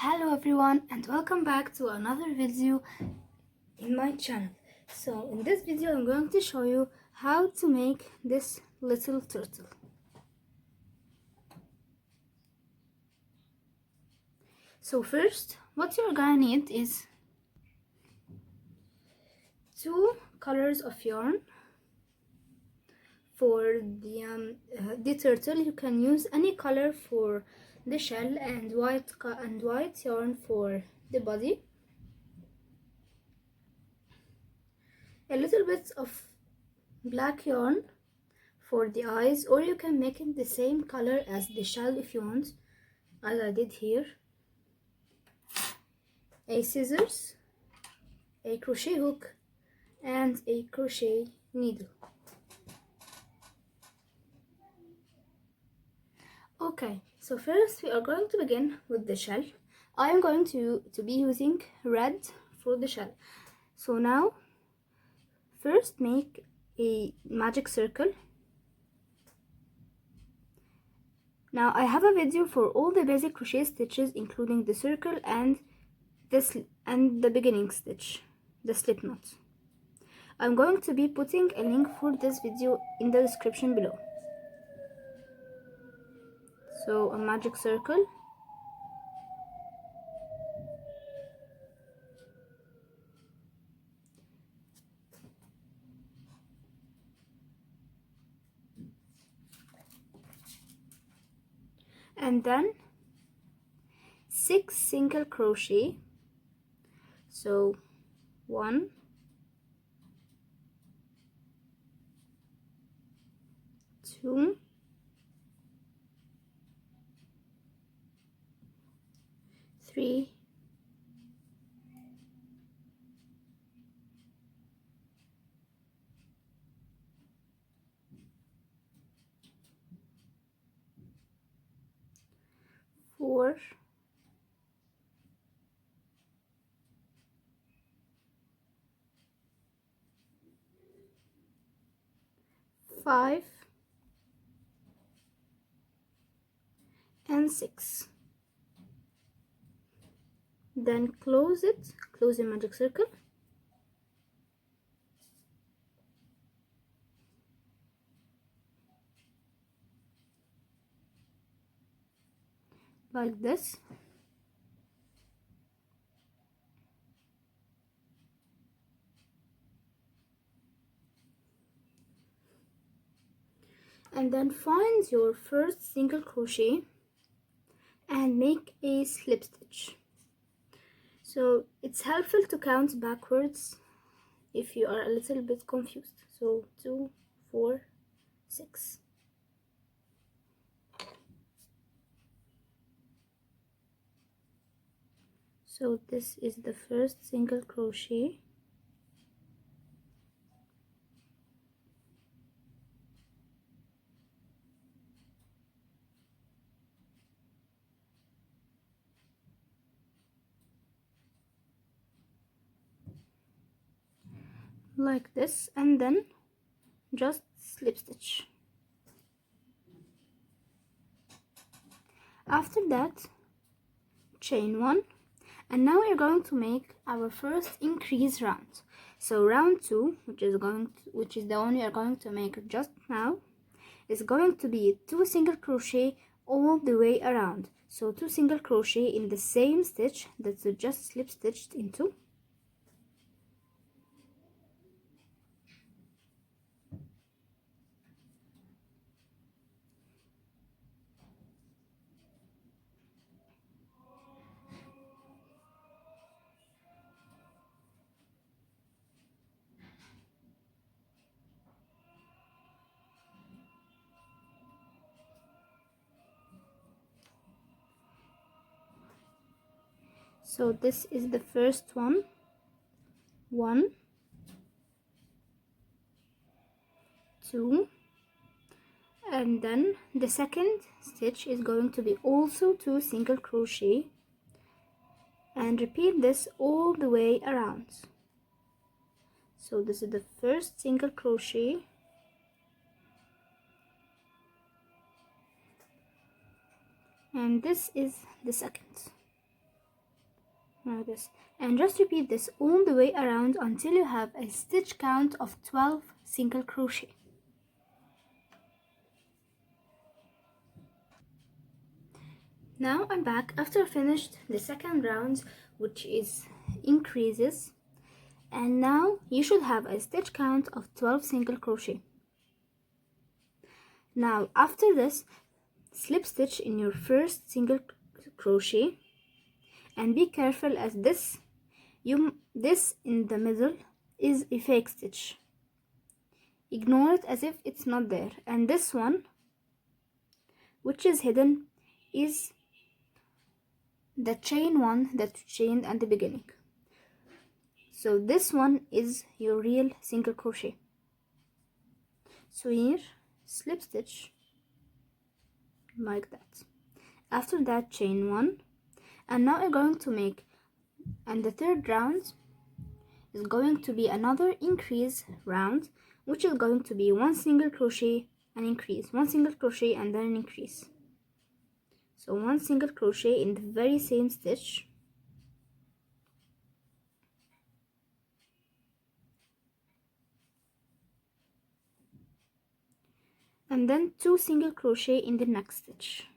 Hello everyone and welcome back to another video in my channel. So in this video I'm going to show you how to make this little turtle. So first what you're gonna need is two colors of yarn. For the turtle you can use any color for the shell and white yarn for the body. A little bit of black yarn for the eyes, or you can make it the same color as the shell if you want, as I did here. A scissors, a crochet hook, and a crochet needle. Okay, so first we are going to begin with the shell. I am going to be using red for the shell. So now first make a magic circle. Now I have a video for all the basic crochet stitches, including the circle and the beginning stitch, the slip knot. I'm going to be putting a link for this video in the description below. So a magic circle, and then 6 single crochet. So 1, 2, 3, 4, 5, and 6. Then close the magic circle, like this. And then find your first single crochet and make a slip stitch. So it's helpful to count backwards if you are a little bit confused. So 2, 4, 6. So this is the first single crochet. Like this, and then just slip stitch. After that, chain 1, and now we're going to make our first increase round. So round 2, which is the one we are going to make just now, is going to be 2 single crochet all the way around. So 2 single crochet in the same stitch that you just slip stitched into. So this is the first one, 1, 2, and then the second stitch is going to be also 2 single crochet, and repeat this all the way around. So this is the first single crochet, and this is the second. like this, and just repeat this all the way around until you have a stitch count of 12 single crochet. Now I'm back after I finished the second round, which is increases, and now you should have a stitch count of 12 single crochet. Now after this, slip stitch in your first single crochet, and be careful as this in the middle is a fake stitch. Ignore it as if it's not there, and this one, which is hidden, is the chain one that you chained at the beginning. So this one is your real single crochet. So here, slip stitch like that. After that, chain one, and now I'm going to make, and the third round is going to be another increase round, which is going to be one single crochet and increase, one single crochet and then an increase. So one single crochet in the very same stitch, and then two single crochet in the next stitch.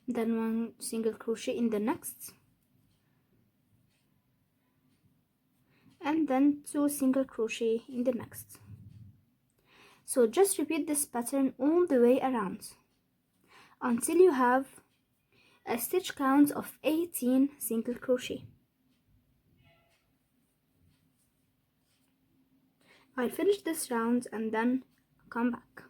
Then one single crochet in the next, and then two single crochet in the next. So just repeat this pattern all the way around until you have a stitch count of 18 single crochet. I'll finish this round and then come back.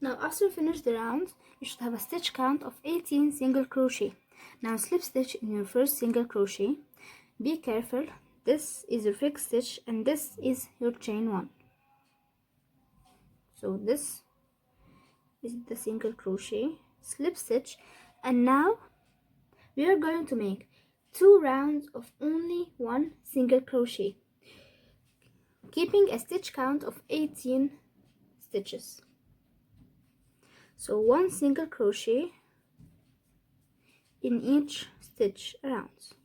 Now after you finish the round, you should have a stitch count of 18 single crochet. Now slip stitch in your first single crochet. Be careful, this is your fixed stitch and this is your chain one. So this is the single crochet, slip stitch, and now we are going to make 2 rounds of only one single crochet, keeping a stitch count of 18 stitches. So one single crochet in each stitch around.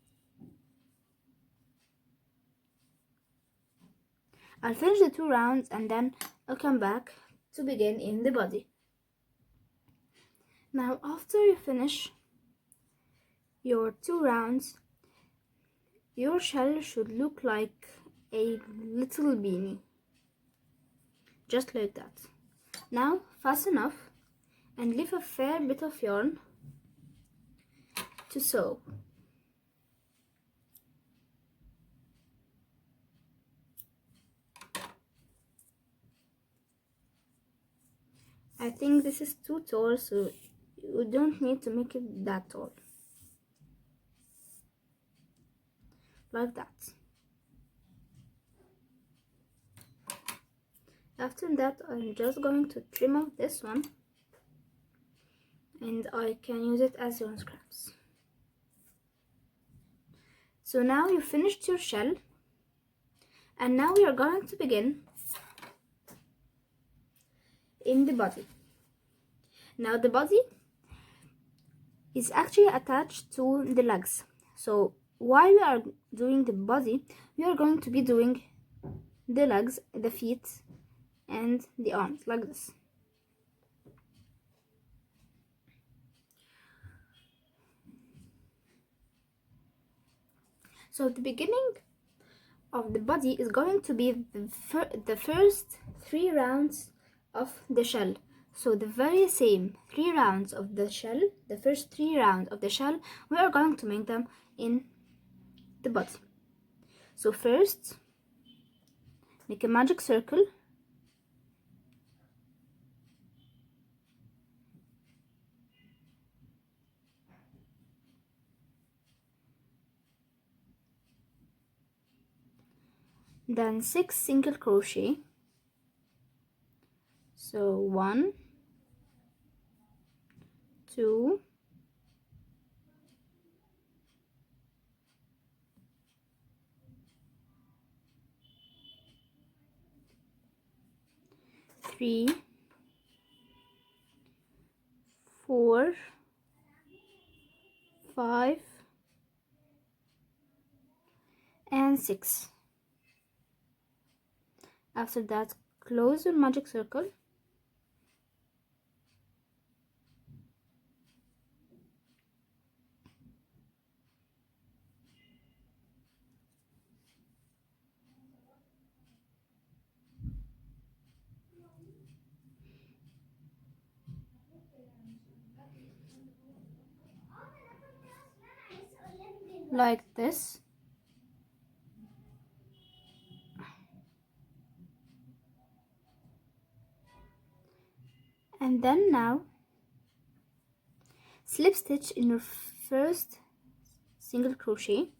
I'll finish the 2 rounds and then I'll come back to begin in the body. Now after you finish your 2 rounds, your shell should look like a little beanie, just like that. Now fasten off and leave a fair bit of yarn to sew. I think this is too tall, so you don't need to make it that tall. Like that. After that, I'm just going to trim off this one, and I can use it as yarn scraps. So now you finished your shell, and now we are going to begin in the body. Now the body is actually attached to the legs. So while we are doing the body, we are going to be doing the legs, the feet, and the arms like this. So the beginning of the body is going to be the first 3 rounds of the shell. So the very same 3 rounds of the shell, the first 3 rounds of the shell, we are going to make them in the body. So first, make a magic circle, then 6 single crochet. So 1, 2, 3, 4, 5, and 6. After that, close your magic circle like this. And then now slip stitch in your first single crochet.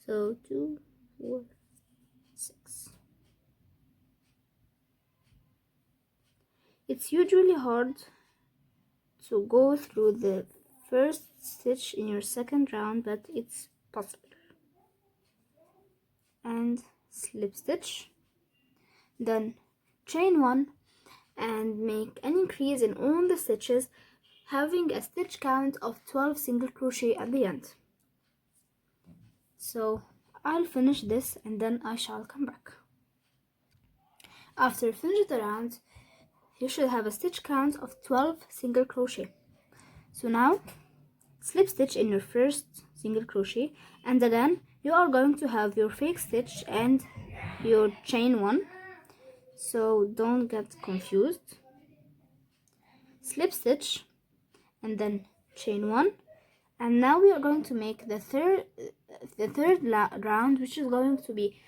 So 2, 4, 6. It's usually hard to go through the first stitch in your second round, but it's possible. And slip stitch, then chain 1 and make an increase in all the stitches, having a stitch count of 12 single crochet at the end. So I'll finish this and then I shall come back. After you finish the round, you should have a stitch count of 12 single crochet. So now slip stitch in your first single crochet, and again you are going to have your fake stitch and your chain 1, so don't get confused. Slip stitch and then chain 1, and now we are going to make the third round, which is going to be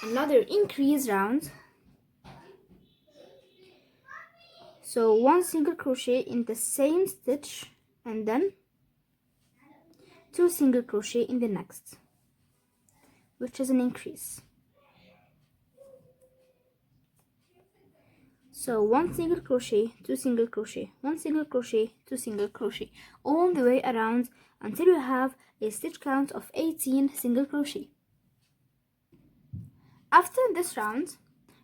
another increase round. So 1 single crochet in the same stitch and then 2 single crochet in the next, which is an increase. So 1 single crochet, 2 single crochet, 1 single crochet, 2 single crochet, all the way around until you have a stitch count of 18 single crochet. After this round,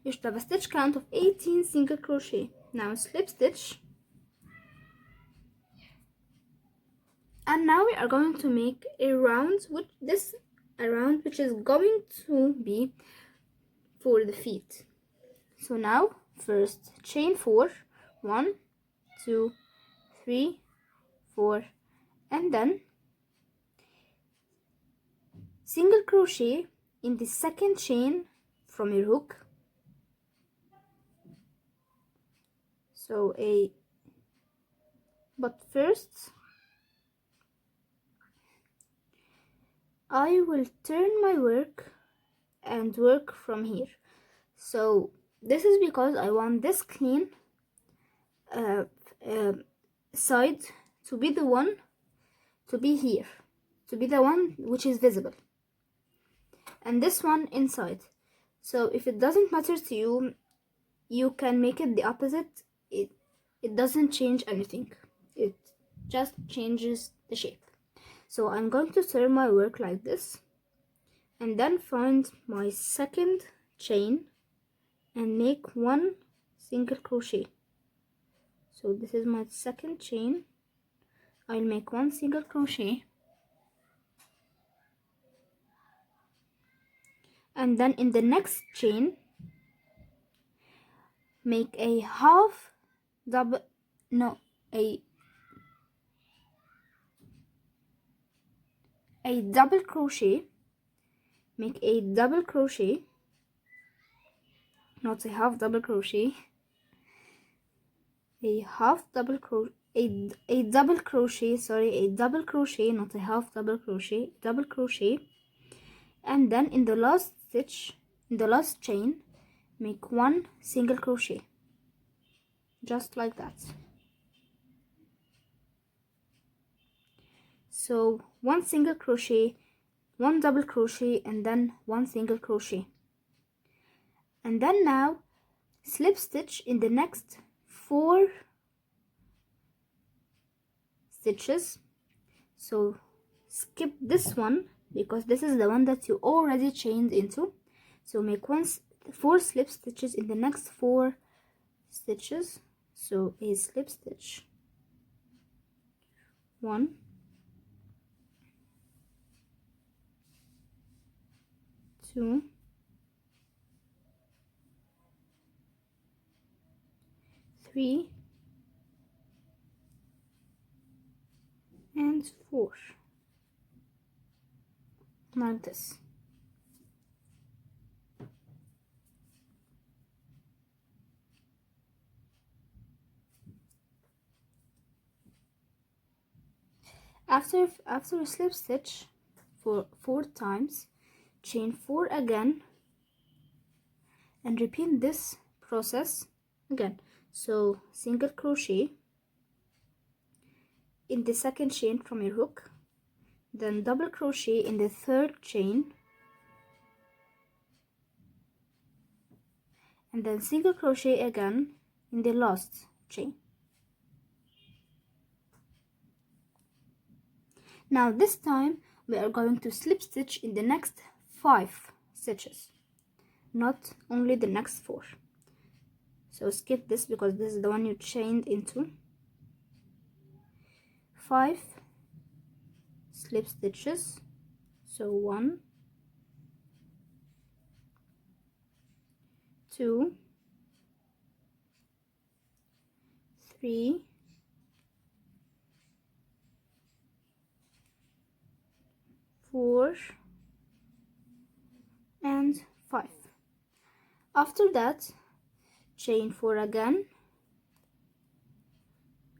you should have a stitch count of 18 single crochet. Now slip stitch, and now we are going to make a round, which is going to be for the feet. So now first chain 4, 1, 2, 3, 4, and then single crochet in the second chain from your hook. So but first I will turn my work and work from here. So this is because I want this clean side to be the one to be here, to be the one which is visible, and this one inside. So if it doesn't matter to you, you can make it the opposite. It doesn't change anything, it just changes the shape. So I'm going to turn my work like this and then find my second chain and make 1 single crochet. So this is my second chain. I'll make 1 single crochet, and then in the next chain make a double crochet, make a double crochet, not a half double crochet, a double crochet, not a half double crochet, double crochet, and then in the last stitch, in the last chain, make 1 single crochet, just like that. So 1 single crochet, 1 double crochet, and then 1 single crochet, and then now slip stitch in the next 4 stitches. So skip this one because this is the one that you already chained into. So make 4 slip stitches in the next 4 stitches, so a slip stitch, 1, 2, 3, and 4, like this. After a slip stitch for 4 times, chain 4 again and repeat this process again. So single crochet in the second chain from your hook, then double crochet in the third chain, and then single crochet again in the last chain. Now this time we are going to slip stitch in the next 5 stitches, not only the next 4. So skip this because this is the one you chained into. 5 slip stitches, so 1, 2, 3, 4, and 5. After that, chain 4 again,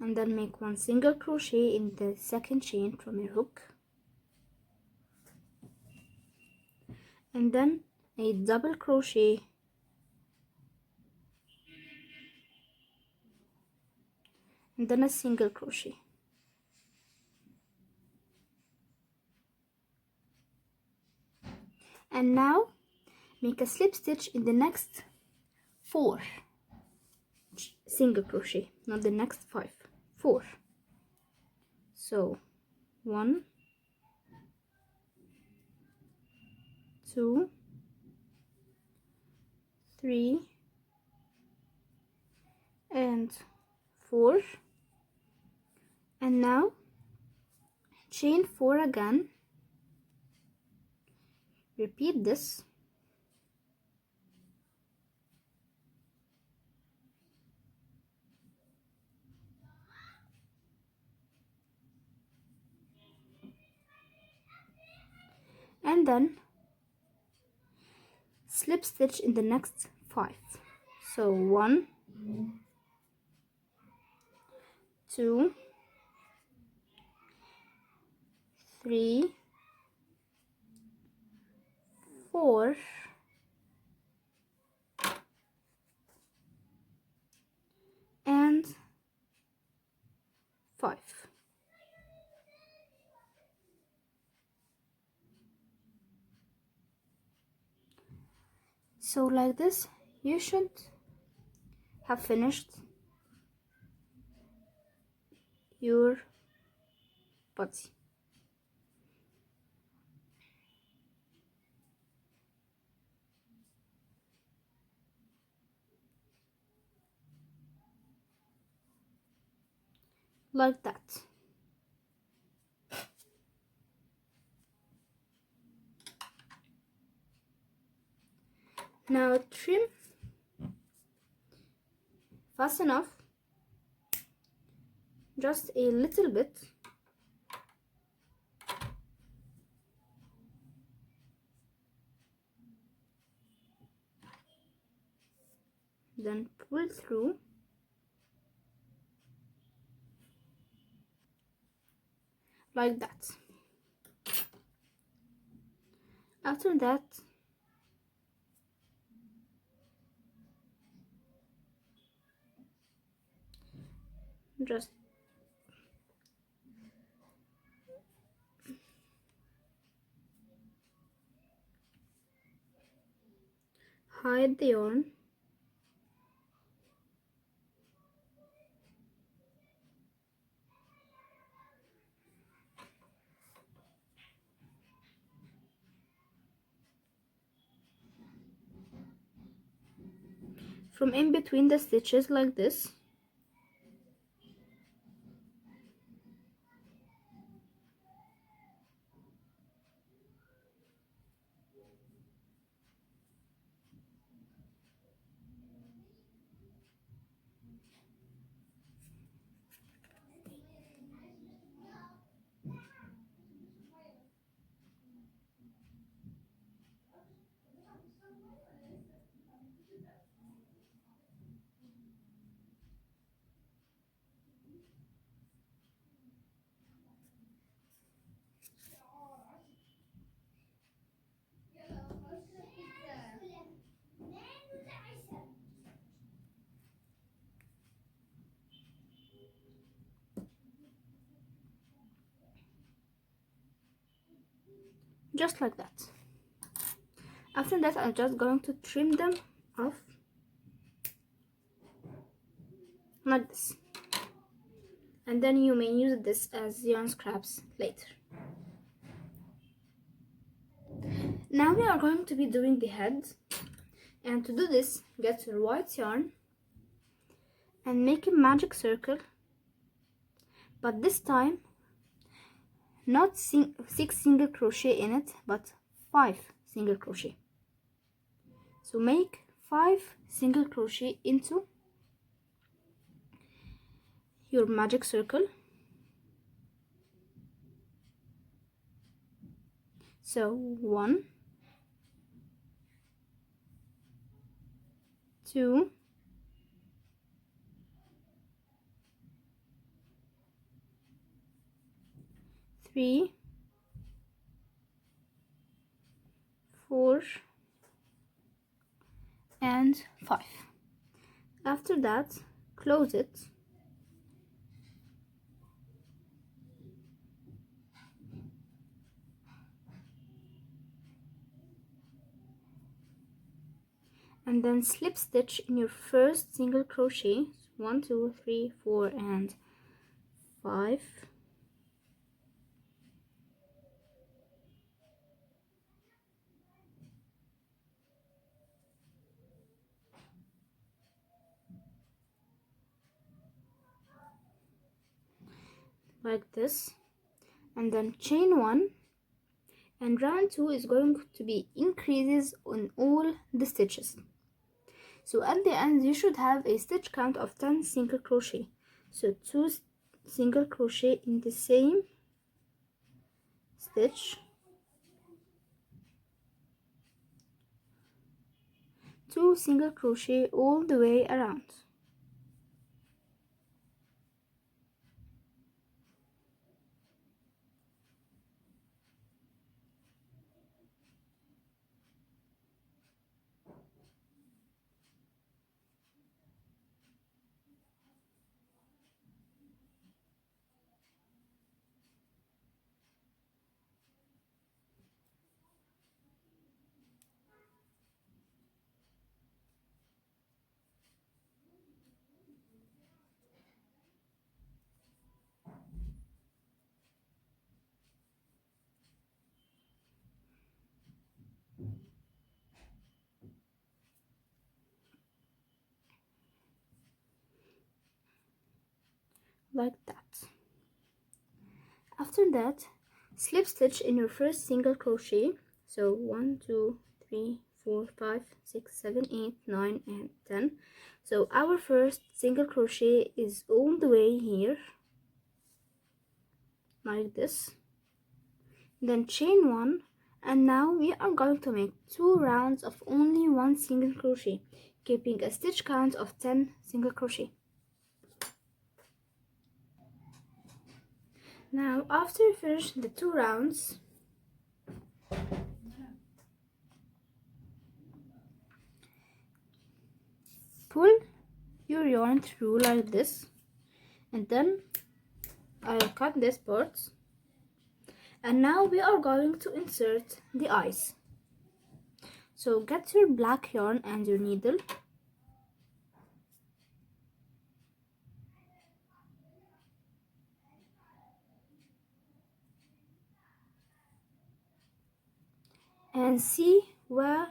and then make 1 single crochet in the second chain from your hook, and then a double crochet and then a single crochet. And now make a slip stitch in the next 4 single crochet, not the next 5, 4. So 1, 2, 3, and 4. And now chain 4 again, repeat this, and then slip stitch in the next 5. So 1, 2, 3, 4, and 5. So like this, you should have finished your body. Like that. Now trim fast enough, just a little bit, then pull through like that. After that, just hide the yarn, from in between the stitches like this. Just like that. After that, I'm just going to trim them off like this, and then you may use this as yarn scraps later. Now we are going to be doing the head, and to do this, get your white yarn and make a magic circle, but this time not 6 single crochet in it, but 5 single crochet. So make 5 single crochet into your magic circle. So 1, 2, 3, 4, and 5. After that, close it and then slip stitch in your first single crochet. 1, 2, 3, 4, and 5. Like this, and then chain 1, and round 2 is going to be increases on all the stitches. So at the end you should have a stitch count of 10 single crochet. So 2 single crochet in the same stitch, 2 single crochet all the way around. Like that. After that, slip stitch in your first single crochet. So 1, 2, 3, 4, 5, 6, 7, 8, 9, and 10. So our first single crochet is all the way here, like this. Then chain 1, and now we are going to make 2 rounds of only 1 single crochet, keeping a stitch count of 10 single crochet. Now after you finish the 2 rounds, pull your yarn through like this, and then I'll cut this part, and now we are going to insert the eyes. So get your black yarn and your needle, and see where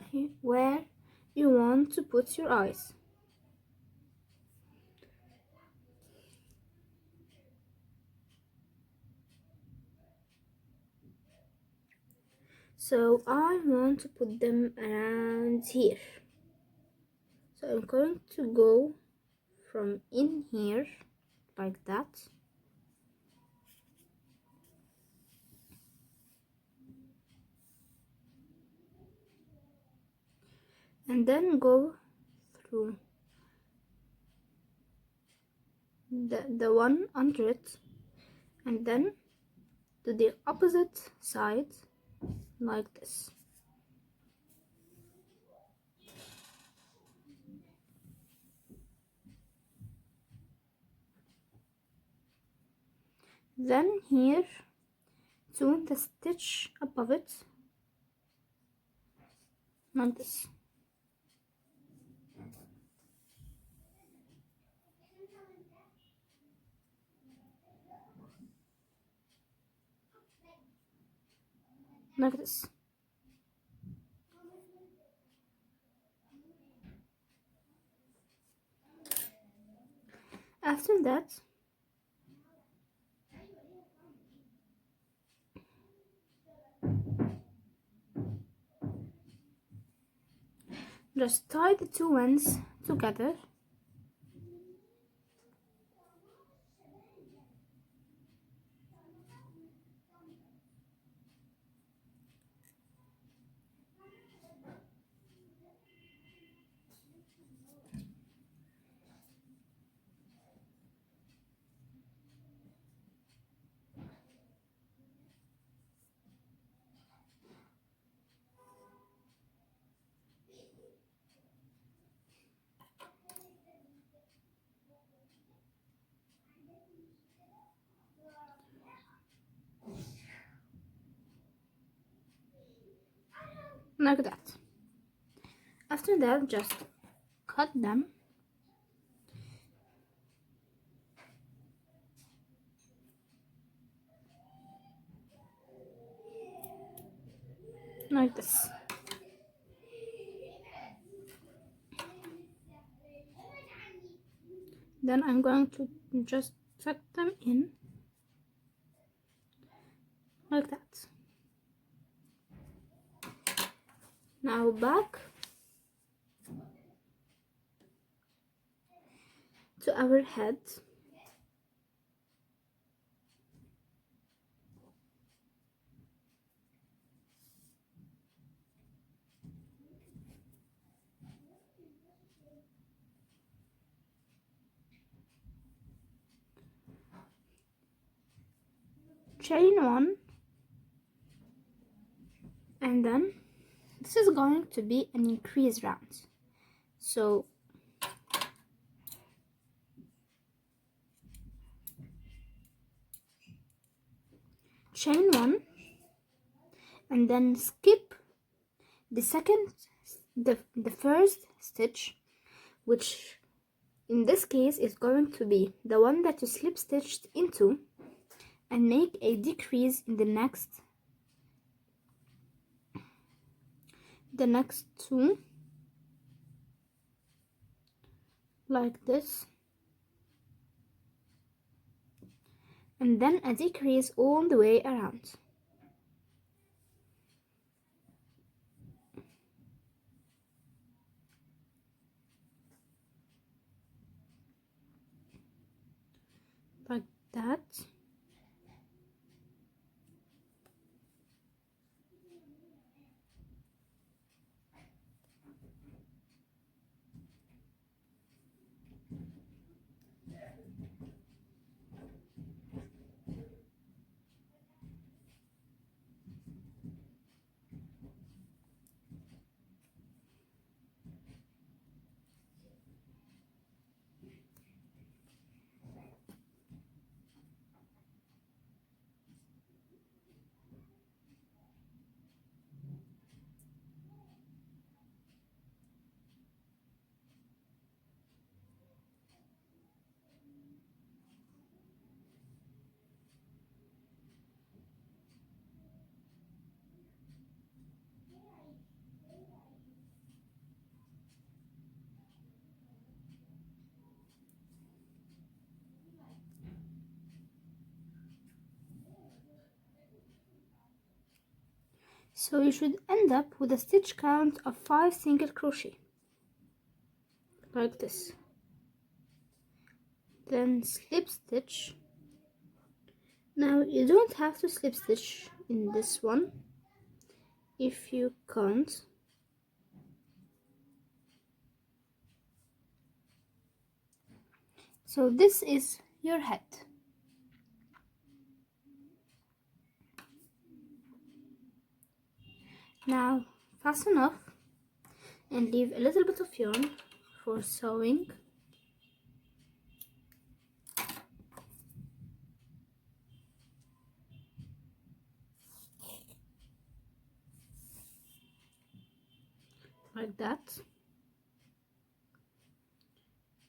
you want to put your eyes. So I want to put them around here. So I'm going to go from in here like that, and then go through the one under it, and then to the opposite side like this. Then here to the stitch above it like this. Like this. After that, just tie the two ends together like that. After that, just cut them like this. Then I'm going to just tuck them in like that. Now back to our head. Chain one, and then this is going to be an increase round. So chain one, and then skip the first stitch, which in this case is going to be the one that you slip stitched into, and make a decrease in the next two like this, and then a decrease all the way around. Like that. So you should end up with a stitch count of 5 single crochet, like this. Then slip stitch. Now you don't have to slip stitch in this one if you can't. So this is your head. Now fasten off and leave a little bit of yarn for sewing. Like that.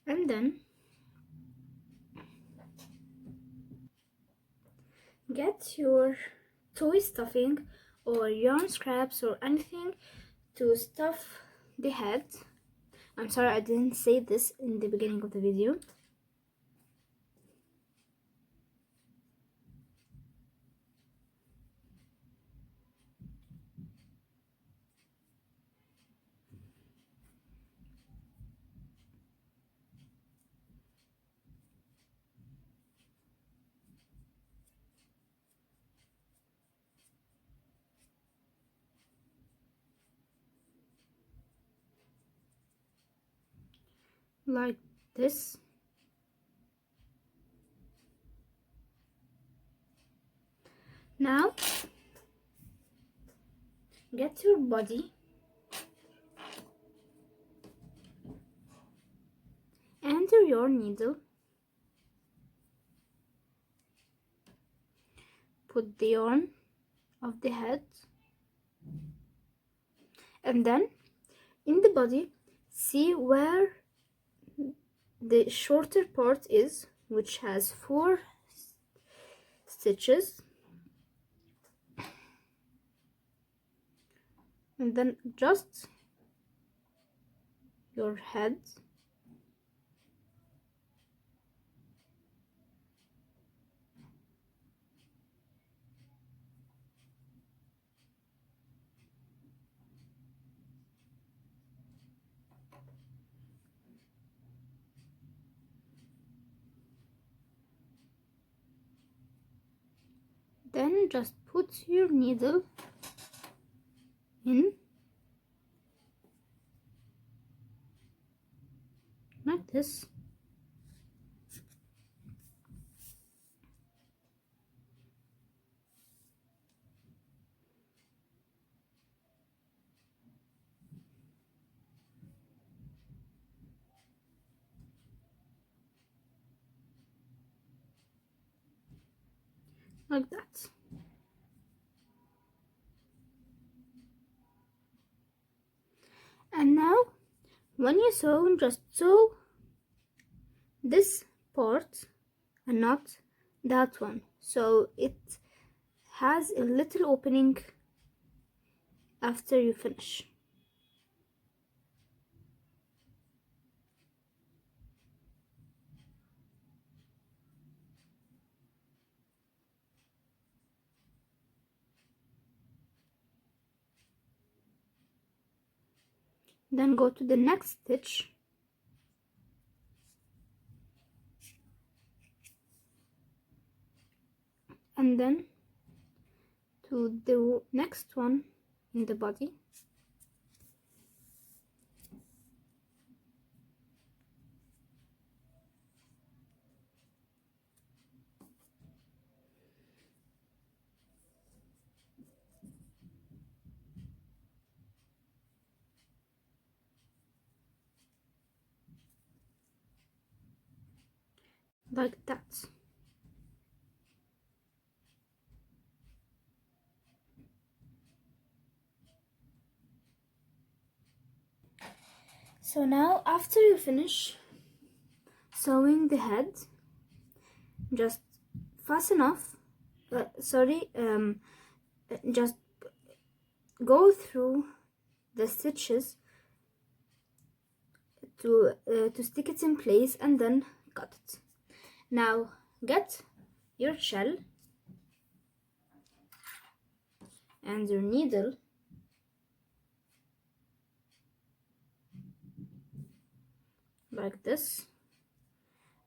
And then get your toy stuffing or yarn scraps or anything to stuff the head. I'm sorry I didn't say this in the beginning of the video. Like this. Now get your body and your yarn needle. Put the yarn of the head, and then in the body see where the shorter part is, which has 4 stitches, and then adjust your head then just put your needle in like this. Like that. And now when you sew, just sew this part and not that one, so it has a little opening after you finish. Then go to the next stitch and then to the next one in the body. Like that. So now after you finish sewing the head, just fasten off, just go through the stitches to stick it in place and then cut it. Now get your shell and your needle like this,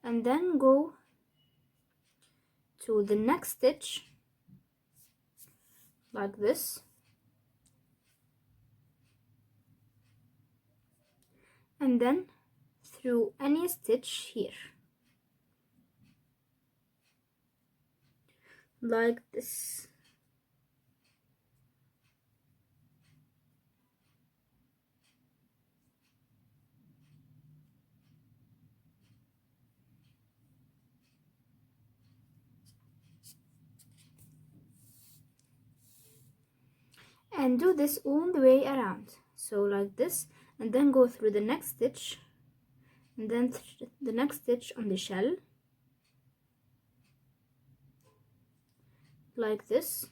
and then go to the next stitch like this, and then through any stitch here like this. And do this all the way around, so like this, and then go through the next stitch, and then the next stitch on the shell like this,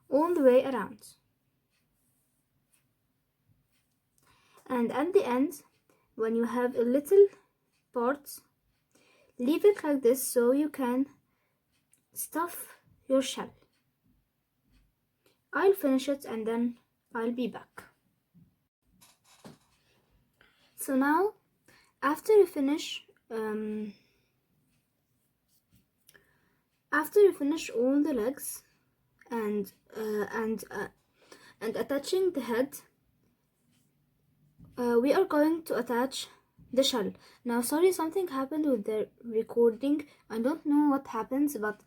all the way around. And at the end, when you have a little part, leave it like this so you can stuff your shell. I'll finish it and then I'll be back. So now, after you finish all the legs and attaching the head, we are going to attach the shell. Now, sorry, something happened with the recording. I don't know what happens, but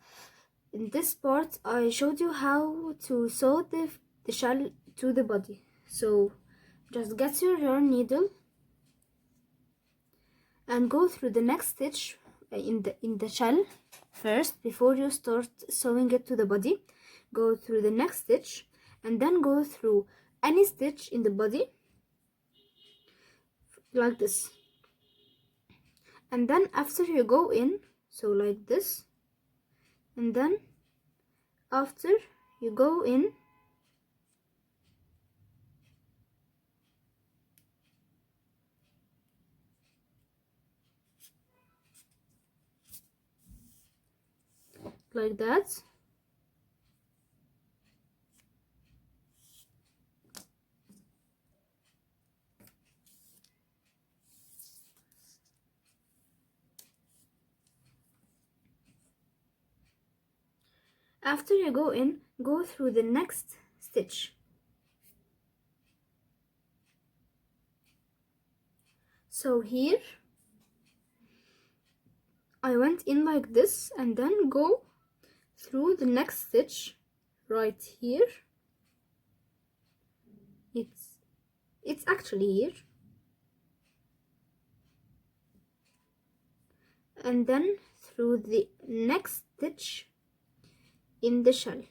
in this part I showed you how to sew the shell to the body. So just get your yarn needle and go through the next stitch in the shell first before you start sewing it to the body. Go through the next stitch and then go through any stitch in the body like this, and then after you go in, so like this, and then after you go in, like that, after you go in, go through the next stitch. So here I went in like this, and then go through the next stitch right here. It's actually here, and then through the next stitch in the shell,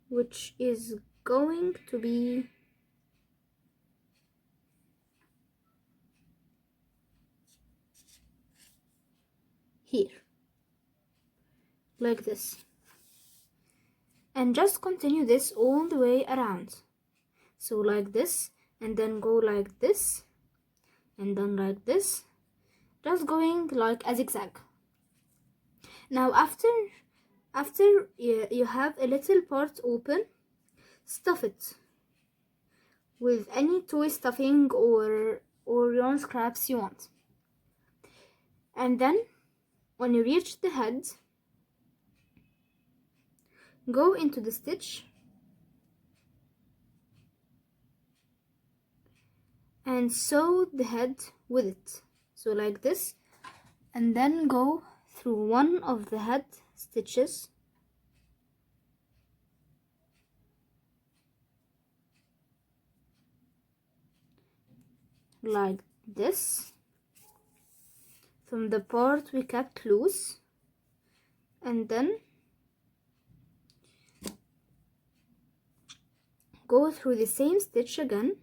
which is going to be here like this, and just continue this all the way around, so like this, and then go like this, and then like this, just going like a zigzag. Now after you have a little part open, stuff it with any toy stuffing or yarn scraps you want, and then when you reach the head, go into the stitch and sew the head with it, so like this, and then go through one of the head stitches like this from the part we kept loose, and then go through the same stitch again,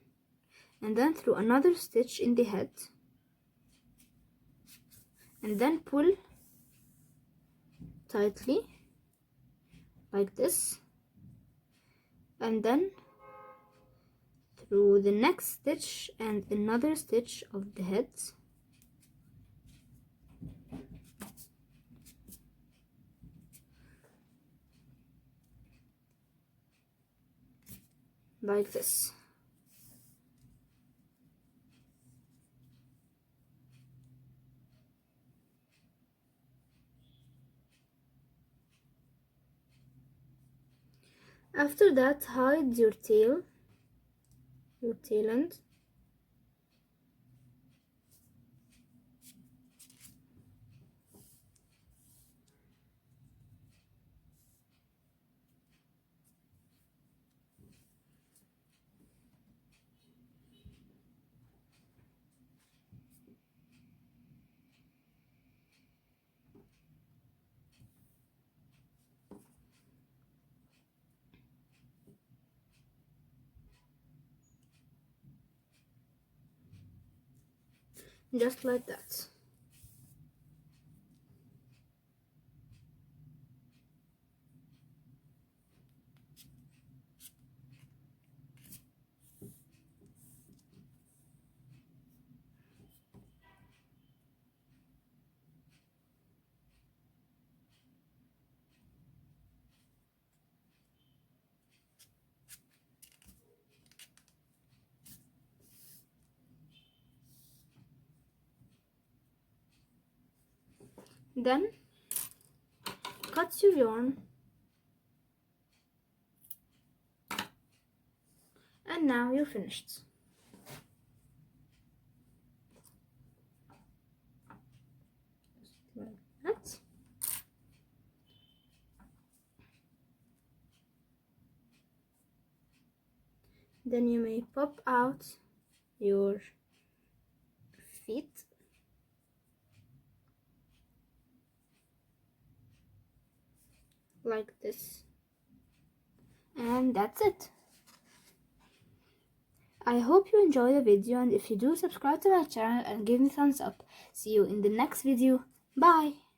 and then through another stitch in the head, and then pull tightly like this, and then through the next stitch and another stitch of the head, like this. After that, hide your tail end. Just like that. Then cut your yarn, and now you're finished. Like that. Then you may pop out your feet like this, and that's it. I hope you enjoy the video, and if you do, subscribe to my channel and give me thumbs up. See you in the next video. Bye.